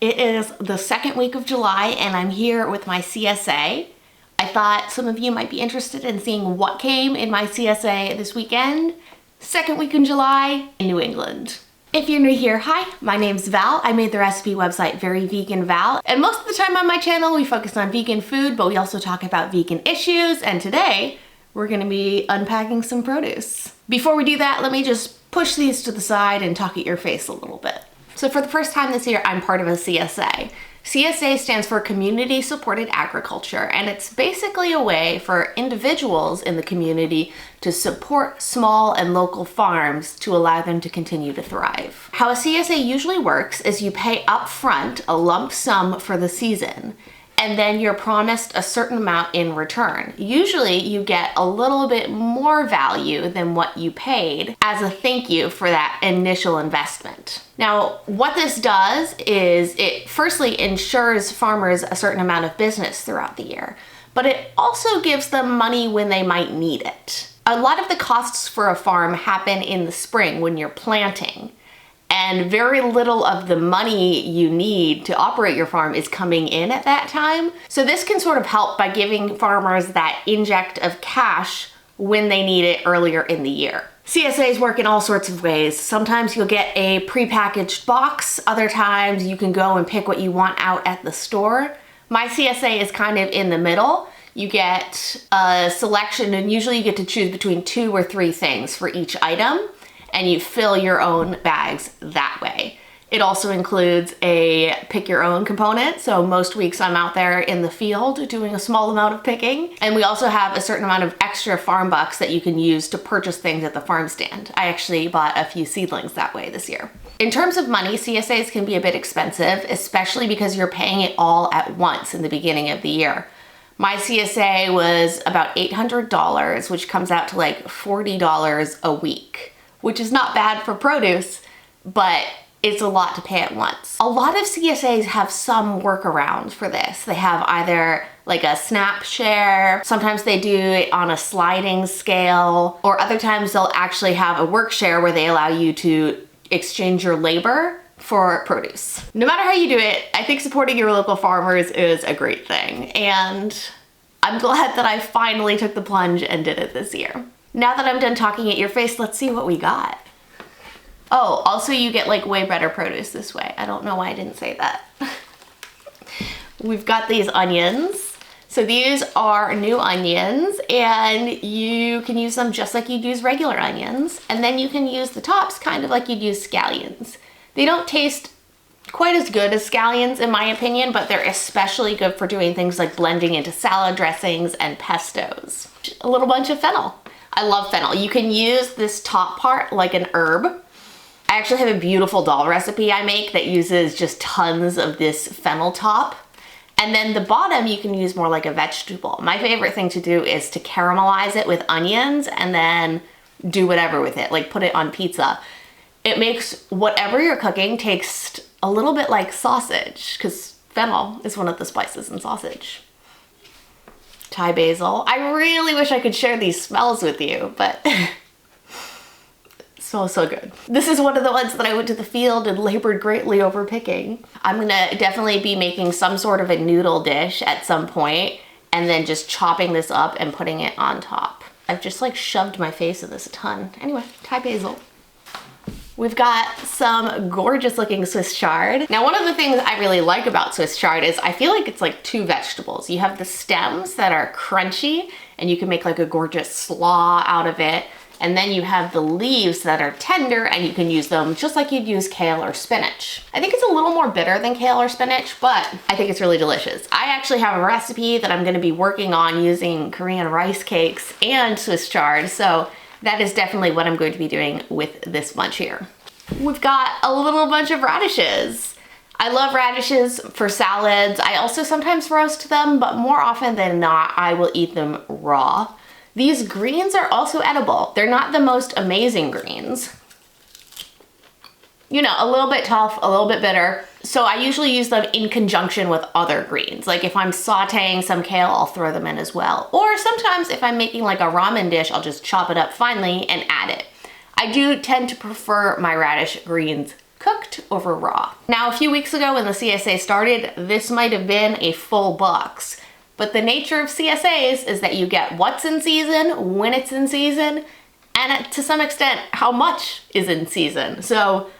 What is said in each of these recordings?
It is the second week of July and I'm here with my CSA. I thought some of you might be interested in seeing what came in my CSA this weekend. Second week in July in New England. If you're new here, hi, my name's Val. I made the recipe website Very Vegan Val, and most of the time on my channel we focus on vegan food, but we also talk about vegan issues, and today we're gonna be unpacking some produce. Before we do that, let me just push these to the side and talk at your face a little bit. So for the first time this year, I'm part of a CSA. CSA stands for Community Supported Agriculture, and it's basically a way for individuals in the community to support small and local farms to allow them to continue to thrive. How a CSA usually works is you pay upfront a lump sum for the season, and then you're promised a certain amount in return. Usually you get a little bit more value than what you paid as a thank you for that initial investment. Now, what this does is it firstly ensures farmers a certain amount of business throughout the year, but it also gives them money when they might need it. A lot of the costs for a farm happen in the spring when you're planting, and very little of the money you need to operate your farm is coming in at that time. So this can sort of help by giving farmers that inject of cash when they need it earlier in the year. CSAs work in all sorts of ways. Sometimes you'll get a prepackaged box. Other times you can go and pick what you want out at the store. My CSA is kind of in the middle. You get a selection, and usually you get to choose between 2 or 3 things for each item, and you fill your own bags that way. It also includes a pick your own component. So most weeks I'm out there in the field doing a small amount of picking. And we also have a certain amount of extra farm bucks that you can use to purchase things at the farm stand. I actually bought a few seedlings that way this year. In terms of money, CSAs can be a bit expensive, especially because you're paying it all at once in the beginning of the year. My CSA was about $800, which comes out to like $40 a week, which is not bad for produce, but it's a lot to pay at once. A lot of CSAs have some workarounds for this. They have either like a snap share, sometimes they do it on a sliding scale, or other times they'll actually have a work share where they allow you to exchange your labor for produce. No matter how you do it, I think supporting your local farmers is a great thing, and I'm glad that I finally took the plunge and did it this year. Now that I'm done talking at your face, let's see what we got. Oh, also you get like way better produce this way. I don't know why I didn't say that. We've got these onions. So these are new onions, and you can use them just like you'd use regular onions. And then you can use the tops kind of like you'd use scallions. They don't taste quite as good as scallions in my opinion, but they're especially good for doing things like blending into salad dressings and pestos. A little bunch of fennel. I love fennel. You can use this top part like an herb. I actually have a beautiful dal recipe I make that uses just tons of this fennel top. And then the bottom you can use more like a vegetable. My favorite thing to do is to caramelize it with onions and then do whatever with it, like put it on pizza. It makes whatever you're cooking taste a little bit like sausage, because fennel is one of the spices in sausage. Thai basil. I really wish I could share these smells with you, but it smells so good. This is one of the ones that I went to the field and labored greatly over picking. I'm gonna definitely be making some sort of a noodle dish at some point, and then just chopping this up and putting it on top. I've just like shoved my face in this a ton. Anyway, Thai basil. We've got some gorgeous looking Swiss chard. Now, one of the things I really like about Swiss chard is I feel like it's like 2 vegetables. You have the stems that are crunchy and you can make like a gorgeous slaw out of it. And then you have the leaves that are tender and you can use them just like you'd use kale or spinach. I think it's a little more bitter than kale or spinach, but I think it's really delicious. I actually have a recipe that I'm gonna be working on using Korean rice cakes and Swiss chard, so that is definitely what I'm going to be doing with this bunch here. We've got a little bunch of radishes. I love radishes for salads. I also sometimes roast them, but more often than not, I will eat them raw. These greens are also edible. They're not the most amazing greens. You know, a little bit tough, a little bit bitter. So I usually use them in conjunction with other greens. Like if I'm sauteing some kale, I'll throw them in as well. Or sometimes if I'm making like a ramen dish, I'll just chop it up finely and add it. I do tend to prefer my radish greens cooked, cooked over raw. Now, a few weeks ago when the CSA started, this might have been a full box. But the nature of CSAs is that you get what's in season, when it's in season, and to some extent, how much is in season. So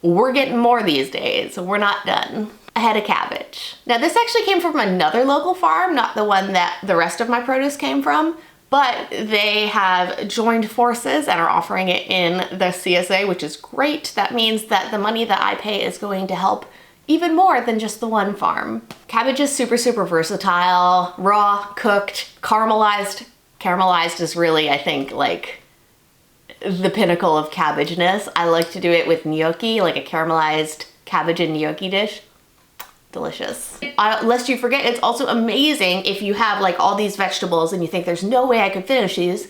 we're getting more these days, so we're not done. A head of cabbage. Now this actually came from another local farm, not the one that the rest of my produce came from, but they have joined forces and are offering it in the CSA, which is great. That means that the money that I pay is going to help even more than just the one farm. Cabbage is super, super versatile. Raw, cooked, caramelized. Caramelized is really, I think, like the pinnacle of cabbageness. I like to do it with gnocchi, like a caramelized cabbage and gnocchi dish. Delicious. Lest you forget, it's also amazing if you have like all these vegetables and you think there's no way I could finish these,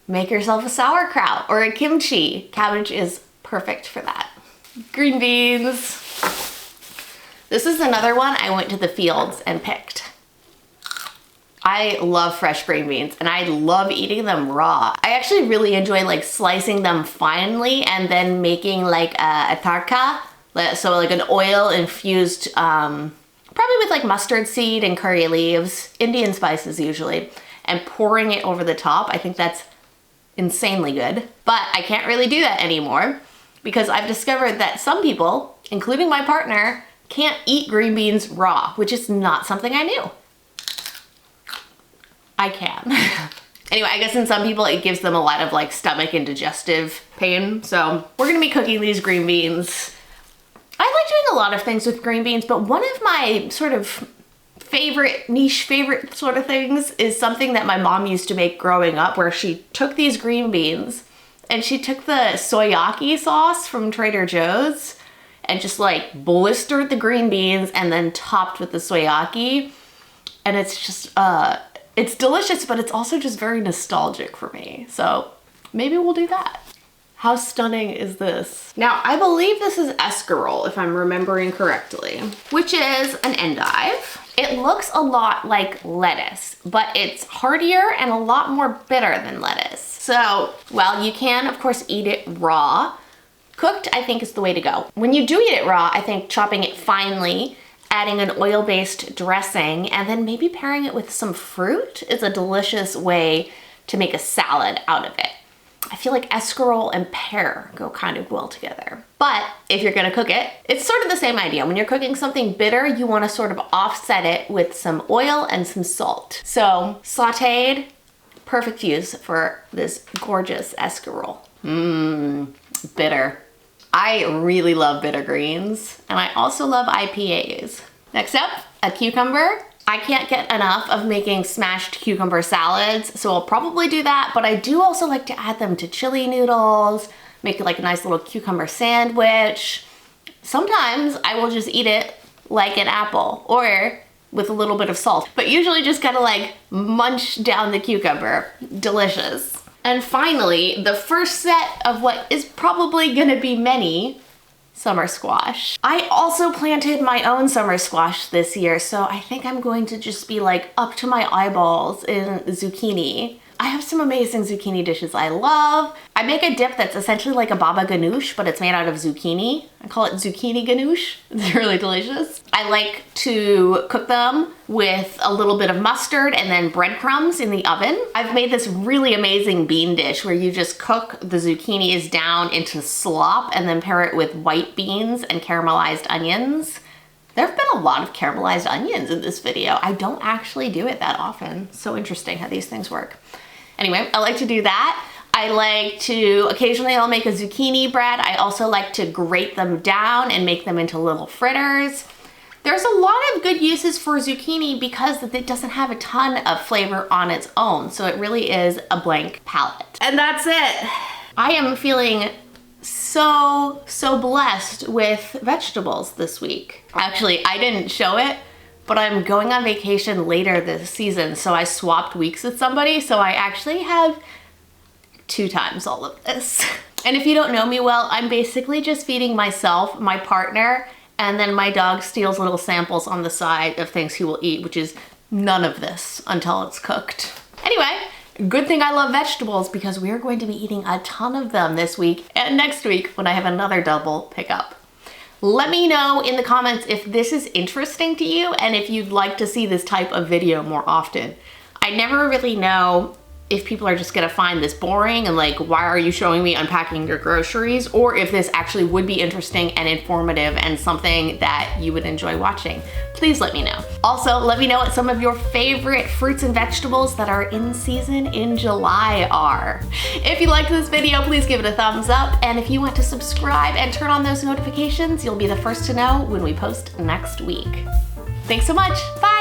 make yourself a sauerkraut or a kimchi. Cabbage is perfect for that. Green beans. This is another one I went to the fields and picked. I love fresh green beans and I love eating them raw. I actually really enjoy like slicing them finely and then making like a tarka. So like an oil infused, probably with like mustard seed and curry leaves, Indian spices usually, and pouring it over the top. I think that's insanely good. But I can't really do that anymore because I've discovered that some people, including my partner, can't eat green beans raw, which is not something I knew. I can. Anyway, I guess in some people it gives them a lot of like stomach and digestive pain. So we're gonna be cooking these green beans. I like doing a lot of things with green beans, but one of my sort of niche favorite sort of things is something that my mom used to make growing up, where she took these green beans and she took the soyaki sauce from Trader Joe's and just like blistered the green beans and then topped with the soyaki. And it's just, it's delicious, but it's also just very nostalgic for me. So maybe we'll do that. How stunning is this? Now, I believe this is escarole, if I'm remembering correctly, which is an endive. It looks a lot like lettuce, but it's heartier and a lot more bitter than lettuce. So, well, you can, of course, eat it raw. Cooked, I think, is the way to go. When you do eat it raw, I think chopping it finely, adding an oil-based dressing, and then maybe pairing it with some fruit is a delicious way to make a salad out of it. I feel like escarole and pear go kind of well together. But if you're gonna cook it, it's sort of the same idea. When you're cooking something bitter, you wanna sort of offset it with some oil and some salt. So sauteed, perfect use for this gorgeous escarole. Bitter. I really love bitter greens, and I also love IPAs. Next up, a cucumber. I can't get enough of making smashed cucumber salads, so I'll probably do that, but I do also like to add them to chili noodles, make like a nice little cucumber sandwich. Sometimes I will just eat it like an apple or with a little bit of salt, but usually just kind of like munch down the cucumber. Delicious. And finally, the first set of what is probably gonna be many, summer squash. I also planted my own summer squash this year, so I think I'm going to just be like up to my eyeballs in zucchini. I have some amazing zucchini dishes I love. I make a dip that's essentially like a baba ganoush, but it's made out of zucchini. I call it zucchini ganoush. It's really delicious. I like to cook them with a little bit of mustard and then breadcrumbs in the oven. I've made this really amazing bean dish where you just cook the zucchinis down into slop and then pair it with white beans and caramelized onions. There have been a lot of caramelized onions in this video. I don't actually do it that often. So interesting how these things work. Anyway, I like to do that. I like to, occasionally I'll make a zucchini bread. I also like to grate them down and make them into little fritters. There's a lot of good uses for zucchini because it doesn't have a ton of flavor on its own. So it really is a blank palette. And that's it. I am feeling so blessed with vegetables this week. Actually, I didn't show it, but I'm going on vacation later this season, so I swapped weeks with somebody, so I actually have 2 times all of this. And if you don't know me well, I'm basically just feeding myself, my partner, and then my dog steals little samples on the side of things he will eat, which is none of this until it's cooked. Anyway, good thing I love vegetables because we're going to be eating a ton of them this week and next week when I have another double pickup. Let me know in the comments if this is interesting to you and if you'd like to see this type of video more often. I never really know if people are just gonna find this boring and like, why are you showing me unpacking your groceries? Or if this actually would be interesting and informative and something that you would enjoy watching. Please let me know. Also, let me know what some of your favorite fruits and vegetables that are in season in July are. If you liked this video, please give it a thumbs up. And if you want to subscribe and turn on those notifications, you'll be the first to know when we post next week. Thanks so much, bye.